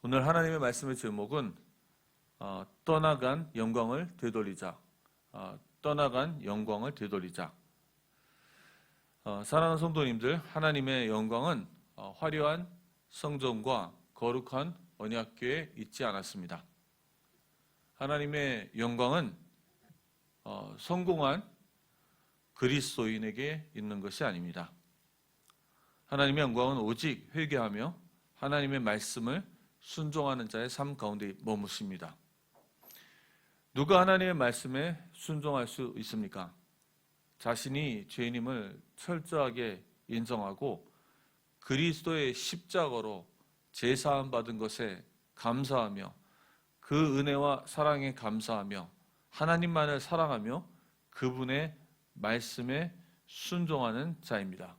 오늘 하나님의 말씀의 제목은 떠나간 영광을 되돌리자. 떠나간 영광을 되돌리자. 사랑하는 성도님들, 하나님의 영광은 화려한 성전과 거룩한 언약궤에 있지 않았습니다. 하나님의 영광은 성공한 그리스도인에게 있는 것이 아닙니다. 하나님의 영광은 오직 회개하며 하나님의 말씀을 순종하는 자의 삶 가운데 머무십니다. 누가 하나님의 말씀에 순종할 수 있습니까? 자신이 죄인임을 철저하게 인정하고 그리스도의 십자가로 제사함 받은 것에 감사하며 그 은혜와 사랑에 감사하며 하나님만을 사랑하며 그분의 말씀에 순종하는 자입니다.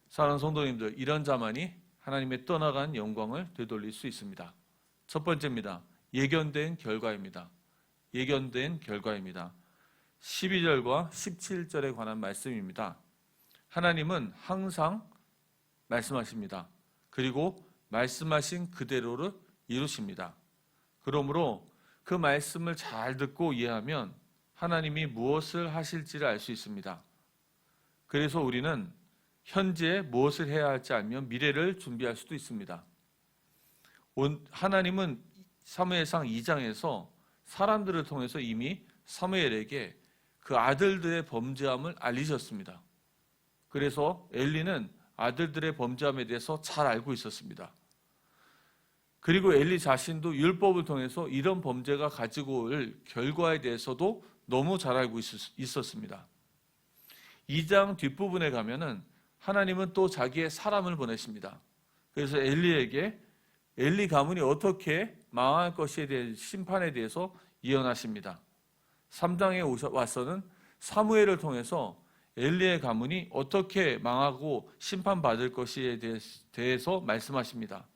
사랑하는 성도님들, 이런 자만이 하나님의 떠나간 영광을 되돌릴 수 있습니다. 첫 번째입니다. 예견된 결과입니다. 예견된 결과입니다. 12절과 17절에 관한 말씀입니다. 하나님은 항상 말씀하십니다. 그리고 말씀하신 그대로를 이루십니다. 그러므로 그 말씀을 잘 듣고 이해하면 하나님이 무엇을 하실지를 알 수 있습니다. 그래서 우리는 현재 무엇을 해야 할지 알면 미래를 준비할 수도 있습니다. 하나님은 사무엘상 2장에서 사람들을 통해서 이미 사무엘에게 그 아들들의 범죄함을 알리셨습니다. 그래서 엘리는 아들들의 범죄함에 대해서 잘 알고 있었습니다. 그리고 엘리 자신도 율법을 통해서 이런 범죄가 가지고 올 결과에 대해서도 너무 잘 알고 있었습니다. 2장 뒷부분에 가면은 하나님은 또 자기의 사람을 보내십니다. 그래서 엘리에게 엘리 가문이 어떻게 망할 것에 대한 심판에 대해서 예언하십니다. 3장에 와서는 사무엘을 통해서 엘리의 가문이 어떻게 망하고 심판받을 것에 대해서 말씀하십니다.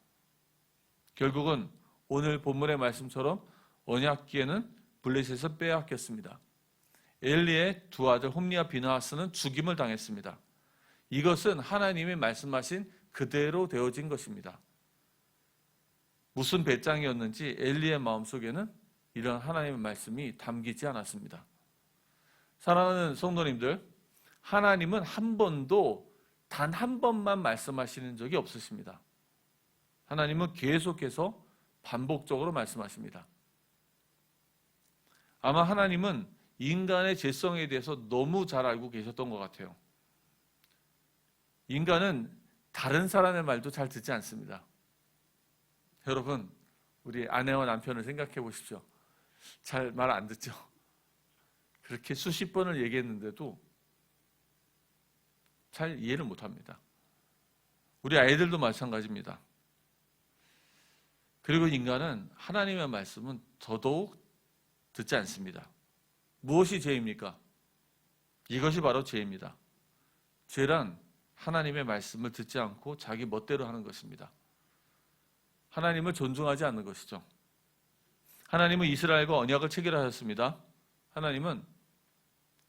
결국은 오늘 본문의 말씀처럼 언약궤는 블레셋에서 빼앗겼습니다. 엘리의 두 아들 홈리와 비나하스는 죽임을 당했습니다. 이것은 하나님이 말씀하신 그대로 되어진 것입니다. 무슨 배짱이었는지 엘리의 마음속에는 이런 하나님의 말씀이 담기지 않았습니다. 사랑하는 성도님들, 하나님은 한 번도 단 한 번만 말씀하시는 적이 없으십니다. 하나님은 계속해서 반복적으로 말씀하십니다. 아마 하나님은 인간의 죄성에 대해서 너무 잘 알고 계셨던 것 같아요. 인간은 다른 사람의 말도 잘 듣지 않습니다. 여러분, 우리 아내와 남편을 생각해 보십시오. 잘 말 안 듣죠? 그렇게 수십 번을 얘기했는데도 잘 이해를 못합니다. 우리 아이들도 마찬가지입니다. 그리고 인간은 하나님의 말씀은 더더욱 듣지 않습니다. 무엇이 죄입니까? 이것이 바로 죄입니다. 죄란 하나님의 말씀을 듣지 않고 자기 멋대로 하는 것입니다. 하나님을 존중하지 않는 것이죠. 하나님은 이스라엘과 언약을 체결하셨습니다. 하나님은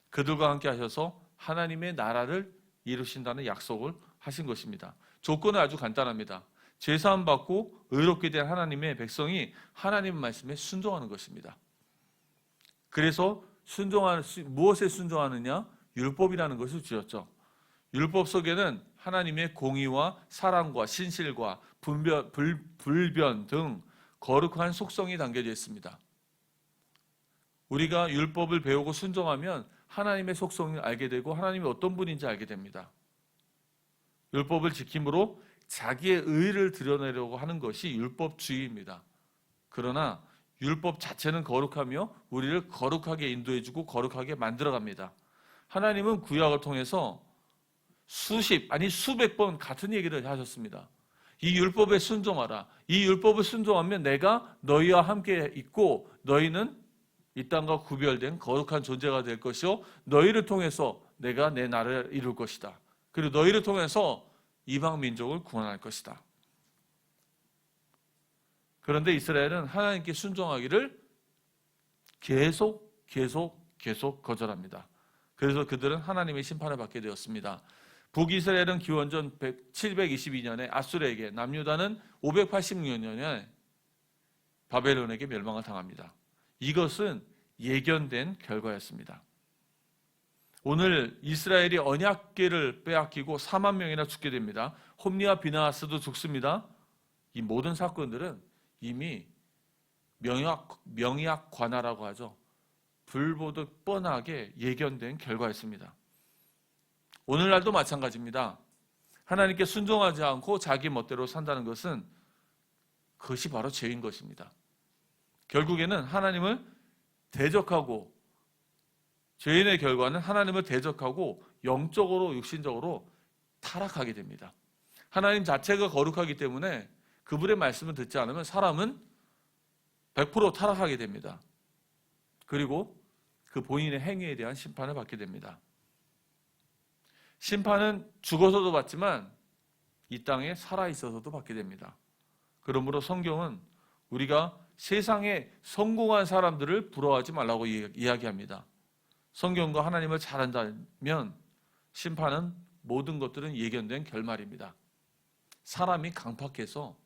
그들과 함께 하셔서 하나님의 나라를 이루신다는 약속을 하신 것입니다. 조건은 아주 간단합니다. 죄사함 받고 의롭게 된 하나님의 백성이 하나님의 말씀에 순종하는 것입니다. 그래서 무엇에 순종하느냐? 율법이라는 것을 주었죠. 율법 속에는 하나님의 공의와 사랑과 신실과 불변 등 거룩한 속성이 담겨져 있습니다. 우리가 율법을 배우고 순종하면 하나님의 속성을 알게 되고 하나님이 어떤 분인지 알게 됩니다. 율법을 지킴으로 자기의 의를 드러내려고 하는 것이 율법주의입니다. 그러나 율법 자체는 거룩하며 우리를 거룩하게 인도해주고 거룩하게 만들어갑니다. 하나님은 구약을 통해서 수백 번 같은 얘기를 하셨습니다. 이 율법에 순종하라. 이 율법을 순종하면 내가 너희와 함께 있고 너희는 이 땅과 구별된 거룩한 존재가 될 것이요 너희를 통해서 내가 내 나라를 이룰 것이다. 그리고 너희를 통해서 이방 민족을 구원할 것이다. 그런데 이스라엘은 하나님께 순종하기를 계속 거절합니다. 그래서 그들은 하나님의 심판을 받게 되었습니다. 북이스라엘은 기원전 722년에 아수르에게, 남유다는 586년에 바벨론에게 멸망을 당합니다. 이것은 예견된 결과였습니다. 오늘 이스라엘이 언약궤를 빼앗기고 4만 명이나 죽게 됩니다. 홈리와 비나하스도 죽습니다. 이 모든 사건들은 이미 명약 관화라고 하죠. 불보듯 뻔하게 예견된 결과였습니다. 오늘날도 마찬가지입니다. 하나님께 순종하지 않고 자기 멋대로 산다는 것은 그것이 바로 죄인 것입니다. 결국에는 하나님을 대적하고, 죄인의 결과는 하나님을 대적하고 영적으로 육신적으로 타락하게 됩니다. 하나님 자체가 거룩하기 때문에 그분의 말씀을 듣지 않으면 사람은 100% 타락하게 됩니다. 그리고 그 본인의 행위에 대한 심판을 받게 됩니다. 심판은 죽어서도 받지만 이 땅에 살아있어서도 받게 됩니다. 그러므로 성경은 우리가 세상에 성공한 사람들을 부러워하지 말라고 이야기합니다. 성경과 하나님을 잘 안다면 심판은, 모든 것들은 예견된 결말입니다. 사람이 강팍해서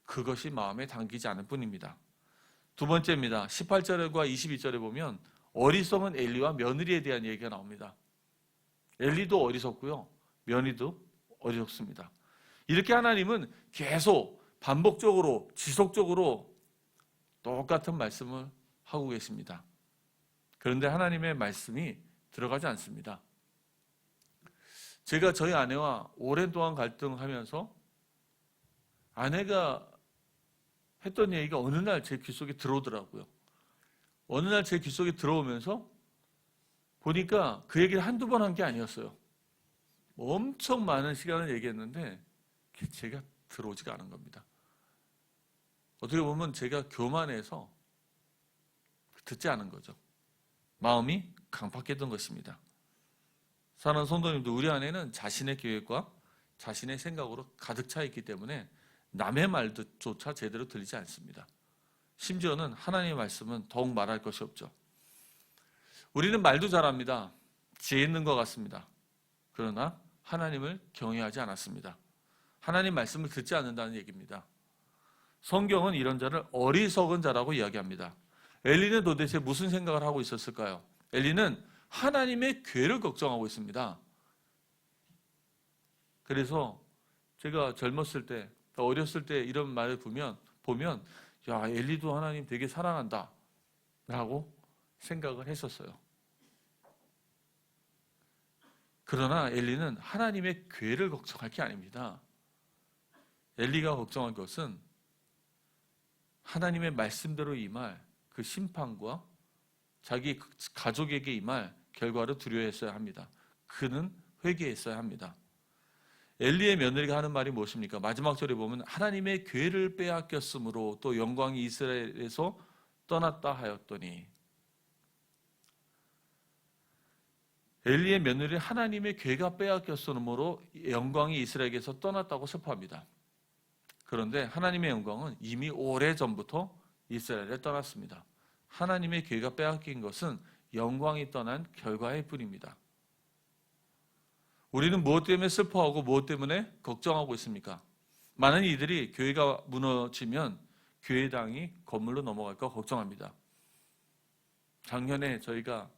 그것이 마음에 담기지 않을 뿐입니다. 두 번째입니다. 18절과 22절에 보면 어리석은 엘리와 며느리에 대한 얘기가 나옵니다. 엘리도 어리석고요, 며느리도 어리석습니다. 이렇게 하나님은 계속 반복적으로 지속적으로 똑같은 말씀을 하고 계십니다. 그런데 하나님의 말씀이 들어가지 않습니다. 제가 저희 아내와 오랜 동안 갈등하면서 아내가 했던 얘기가 어느 날 제 귓속에 들어오더라고요. 어느 날 제 귓속에 들어오면서 보니까 그 얘기를 한두 번 한 게 아니었어요. 엄청 많은 시간을 얘기했는데 제가 들어오지가 않은 겁니다. 어떻게 보면 제가 교만해서 듣지 않은 거죠. 마음이 강팍했던 것입니다. 사랑하는 성도님도, 우리 안에는 자신의 계획과 자신의 생각으로 가득 차 있기 때문에 남의 말조차 제대로 들리지 않습니다. 심지어는 하나님의 말씀은 더욱 말할 것이 없죠. 우리는 말도 잘합니다. 지혜 있는 것 같습니다. 그러나 하나님을 경외하지 않았습니다. 하나님 말씀을 듣지 않는다는 얘기입니다. 성경은 이런 자를 어리석은 자라고 이야기합니다. 엘리는 도대체 무슨 생각을 하고 있었을까요? 엘리는 하나님의 괴를 걱정하고 있습니다. 그래서 제가 젊었을 때, 어렸을 때 이런 말을 보면 야, 엘리도 하나님 되게 사랑한다 라고 생각을 했었어요. 그러나 엘리는 하나님의 괴를 걱정할 게 아닙니다. 엘리가 걱정할 것은 하나님의 말씀대로 임할 그 심판과 자기 가족에게 임할 결과를 두려워했어야 합니다. 그는 회개했어야 합니다. 엘리의 며느리가 하는 말이 무엇입니까? 마지막 절에 보면 하나님의 괴를 빼앗겼으므로 또 영광이 이스라엘에서 떠났다 하였더니, 엘리의 며느리 하나님의 괴가 빼앗겼으므로 영광이 이스라엘에게서 떠났다고 선포합니다. 그런데 하나님의 영광은 이미 오래전부터 이스라엘에 떠났습니다. 하나님의 괴가 빼앗긴 것은 영광이 떠난 결과일 뿐입니다. 우리는 무엇 때문에 슬퍼하고 무엇 때문에 걱정하고 있습니까? 많은 이들이 교회가 무너지면 교회당이 건물로 넘어갈까 걱정합니다. 작년에 저희가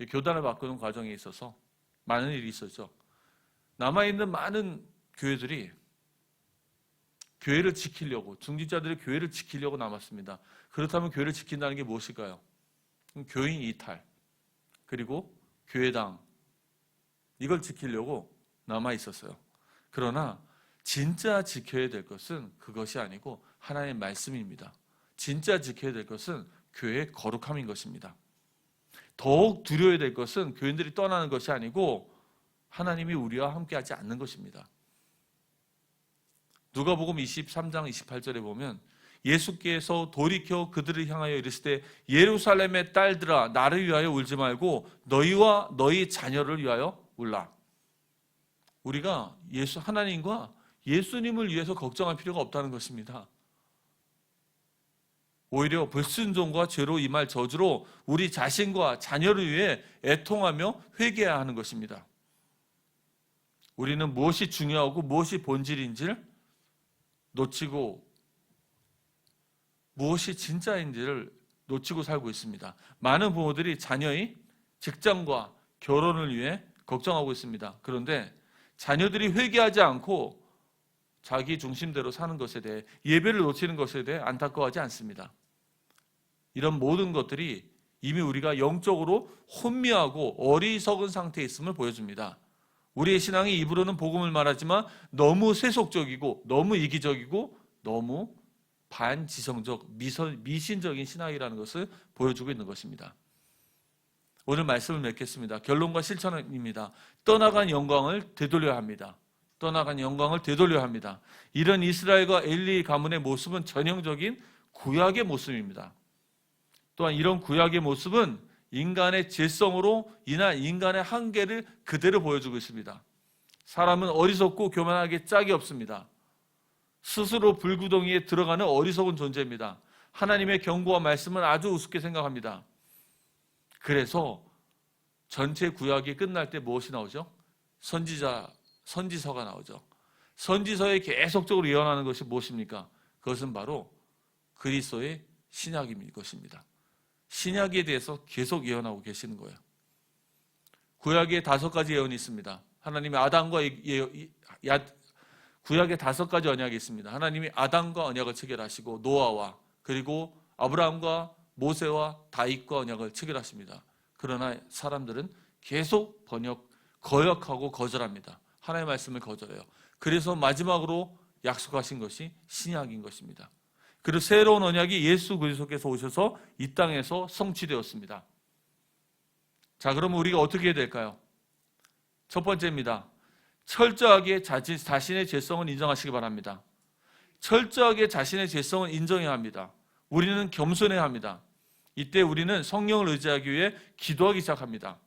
교단을 바꾸는 과정에 있어서 많은 일이 있었죠. 남아있는 많은 교회들이 교회를 지키려고, 중직자들이 교회를 지키려고 남았습니다. 그렇다면 교회를 지킨다는 게 무엇일까요? 교인 이탈, 그리고 교회당, 이걸 지키려고 남아 있었어요. 그러나 진짜 지켜야 될 것은 그것이 아니고 하나님의 말씀입니다. 진짜 지켜야 될 것은 교회의 거룩함인 것입니다. 더욱 두려워야 될 것은 교인들이 떠나는 것이 아니고 하나님이 우리와 함께하지 않는 것입니다. 누가복음 23장 28절에 보면 예수께서 돌이켜 그들을 향하여 이르시되 예루살렘의 딸들아, 나를 위하여 울지 말고 너희와 너희 자녀를 위하여 울라. 우리가 하나님과 예수님을 위해서 걱정할 필요가 없다는 것입니다. 오히려 불순종과 죄로 임할 저주로 우리 자신과 자녀를 위해 애통하며 회개해야 하는 것입니다. 우리는 무엇이 중요하고 무엇이 본질인지를 놓치고 무엇이 진짜인지를 놓치고 살고 있습니다. 많은 부모들이 자녀의 직장과 결혼을 위해 걱정하고 있습니다. 그런데 자녀들이 회개하지 않고 자기 중심대로 사는 것에 대해, 예배를 놓치는 것에 대해 안타까워하지 않습니다. 이런 모든 것들이 이미 우리가 영적으로 혼미하고 어리석은 상태에 있음을 보여줍니다. 우리의 신앙이 입으로는 복음을 말하지만 너무 세속적이고 너무 이기적이고 너무 반지성적, 미신적인 신앙이라는 것을 보여주고 있는 것입니다. 오늘 말씀을 맺겠습니다. 결론과 실천입니다. 떠나간 영광을 되돌려야 합니다. 떠나간 영광을 되돌려야 합니다. 이런 이스라엘과 엘리 가문의 모습은 전형적인 구약의 모습입니다. 또한 이런 구약의 모습은 인간의 죄성으로 인한 인간의 한계를 그대로 보여주고 있습니다. 사람은 어리석고 교만하게 짝이 없습니다. 스스로 불구덩이에 들어가는 어리석은 존재입니다. 하나님의 경고와 말씀을 아주 우습게 생각합니다. 그래서 전체 구약이 끝날 때 무엇이 나오죠? 선지서가 나오죠. 선지서에 계속적으로 예언하는 것이 무엇입니까? 그것은 바로 그리스도의 신약인 것입니다. 신약에 대해서 계속 예언하고 계시는 거예요. 구약에 5가지 예언이 있습니다. 하나님이 아담과 구약에 5가지 언약이 있습니다. 하나님이 아담과 언약을 체결하시고 노아와 그리고 아브라함과 모세와 다윗과 언약을 체결하십니다. 그러나 사람들은 계속 거역하고 거절합니다. 하나님의 말씀을 거절해요. 그래서 마지막으로 약속하신 것이 신약인 것입니다. 그리고 새로운 언약이 예수 그리스도께서 오셔서 이 땅에서 성취되었습니다. 자, 그러면 우리가 어떻게 해야 될까요? 첫 번째입니다. 철저하게 자신의 죄성을 인정하시기 바랍니다. 철저하게 자신의 죄성을 인정해야 합니다. 우리는 겸손해야 합니다. 이때 우리는 성령을 의지하기 위해 기도하기 시작합니다.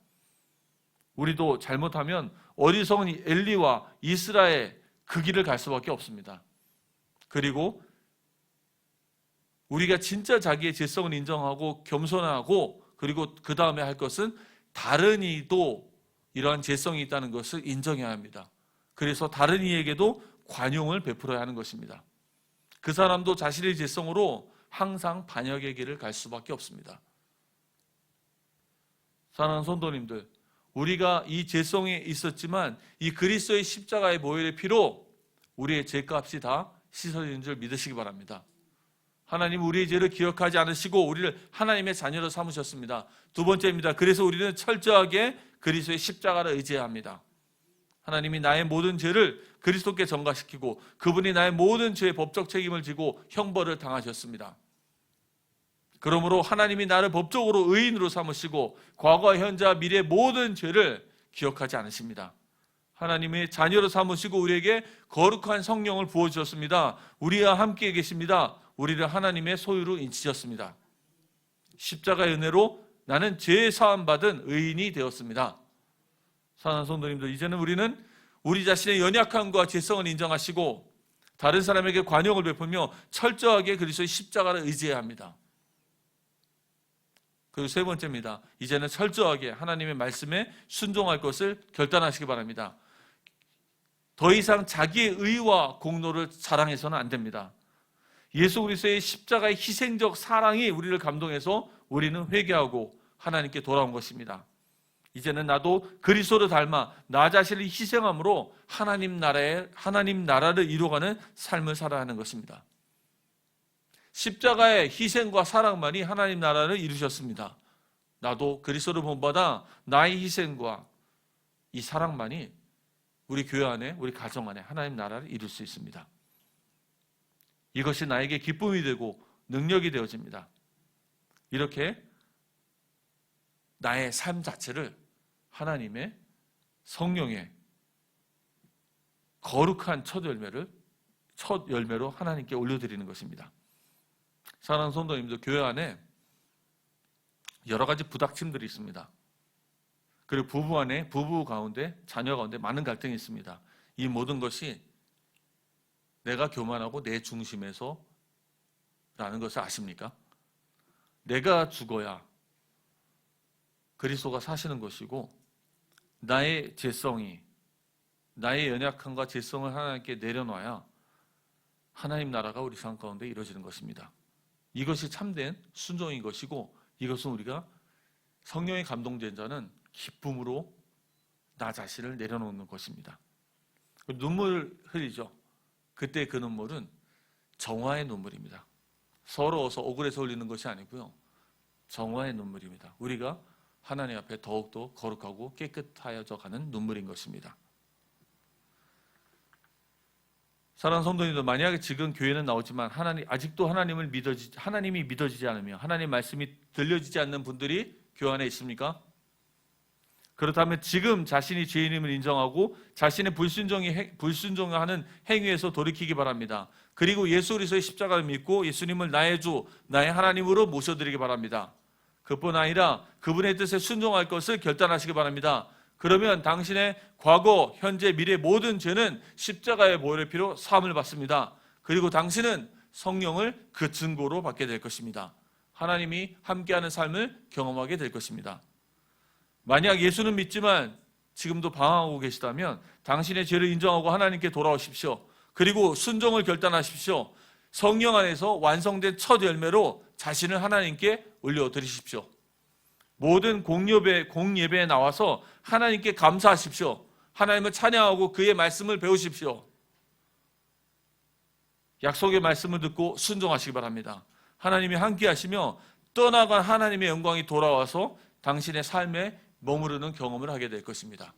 우리도 잘못하면 어리석은 엘리와 이스라엘 그 길을 갈 수밖에 없습니다. 그리고 우리가 진짜 자기의 죄성을 인정하고 겸손하고 그리고 그 다음에 할 것은 다른 이도 이러한 죄성이 있다는 것을 인정해야 합니다. 그래서 다른 이에게도 관용을 베풀어야 하는 것입니다. 그 사람도 자신의 죄성으로 항상 반역의 길을 갈 수밖에 없습니다. 사랑하는 성도님들, 우리가 이 죄성에 있었지만 이 그리스도의 십자가의 보혈의 피로 우리의 죄값이 다 씻어지는 줄 믿으시기 바랍니다. 하나님 우리의 죄를 기억하지 않으시고 우리를 하나님의 자녀로 삼으셨습니다. 두 번째입니다. 그래서 우리는 철저하게 그리스도의 십자가를 의지해야 합니다. 하나님이 나의 모든 죄를 그리스도께 전가시키고 그분이 나의 모든 죄의 법적 책임을 지고 형벌을 당하셨습니다. 그러므로 하나님이 나를 법적으로 의인으로 삼으시고 과거, 현재, 미래 모든 죄를 기억하지 않으십니다. 하나님의 자녀로 삼으시고 우리에게 거룩한 성령을 부어주셨습니다. 우리와 함께 계십니다. 우리를 하나님의 소유로 인치셨습니다. 십자가의 은혜로 나는 죄 사함 받은 의인이 되었습니다. 사랑하는 성도님들, 이제는 우리는 우리 자신의 연약함과 죄성을 인정하시고 다른 사람에게 관용을 베풀며 철저하게 그리스도의 십자가를 의지해야 합니다. 그리고 세 번째입니다. 이제는 철저하게 하나님의 말씀에 순종할 것을 결단하시기 바랍니다. 더 이상 자기의 의와 공로를 자랑해서는 안 됩니다. 예수 그리스도의 십자가의 희생적 사랑이 우리를 감동해서 우리는 회개하고 하나님께 돌아온 것입니다. 이제는 나도 그리스도를 닮아 나 자신을 희생함으로 하나님 나라를 이루어가는 삶을 살아야 하는 것입니다. 십자가의 희생과 사랑만이 하나님 나라를 이루셨습니다. 나도 그리스도를 본받아 나의 희생과 이 사랑만이 우리 교회 안에, 우리 가정 안에 하나님 나라를 이룰 수 있습니다. 이것이 나에게 기쁨이 되고 능력이 되어집니다. 이렇게 나의 삶 자체를 하나님의 성령의 거룩한 첫 열매로 하나님께 올려드리는 것입니다. 사랑하는 성도님들, 교회 안에 여러 가지 부닥침들이 있습니다. 그리고 부부 가운데, 자녀 가운데 많은 갈등이 있습니다. 이 모든 것이 내가 교만하고 내 중심에서 라는 것을 아십니까? 내가 죽어야 그리스도가 사시는 것이고 나의 죄성이 나의 연약함과 죄성을 하나님께 내려놔야 하나님 나라가 우리 삶 가운데 이루어지는 것입니다. 이것이 참된 순종인 것이고, 이것은 우리가 성령의 감동된 자는 기쁨으로 나 자신을 내려놓는 것입니다. 눈물 흘리죠. 그때 그 눈물은 정화의 눈물입니다. 서러워서 억울해서 흘리는 것이 아니고요, 정화의 눈물입니다. 우리가 하나님 앞에 더욱더 거룩하고 깨끗하여져 가는 눈물인 것입니다. 사랑하는 성도님들, 만약에 지금 교회는 나오지만 아직도 하나님이 믿어지지 않으며 하나님 말씀이 들려지지 않는 분들이 교회 안에 있습니까? 그렇다면 지금 자신이 죄인임을 인정하고 자신의 불순종하는 행위에서 돌이키기 바랍니다. 그리고 예수 그리스도의 십자가를 믿고 예수님을 나의 주, 나의 하나님으로 모셔드리기 바랍니다. 그뿐 아니라 그분의 뜻에 순종할 것을 결단하시기 바랍니다. 그러면 당신의 과거, 현재, 미래 모든 죄는 십자가의 보혈의 피로 사함을 받습니다. 그리고 당신은 성령을 그 증거로 받게 될 것입니다. 하나님이 함께하는 삶을 경험하게 될 것입니다. 만약 예수는 믿지만 지금도 방황하고 계시다면 당신의 죄를 인정하고 하나님께 돌아오십시오. 그리고 순종을 결단하십시오. 성령 안에서 완성된 첫 열매로 자신을 하나님께 올려드리십시오. 모든 공예배에 나와서 하나님께 감사하십시오. 하나님을 찬양하고 그의 말씀을 배우십시오. 약속의 말씀을 듣고 순종하시기 바랍니다. 하나님이 함께 하시며 떠나간 하나님의 영광이 돌아와서 당신의 삶에 머무르는 경험을 하게 될 것입니다.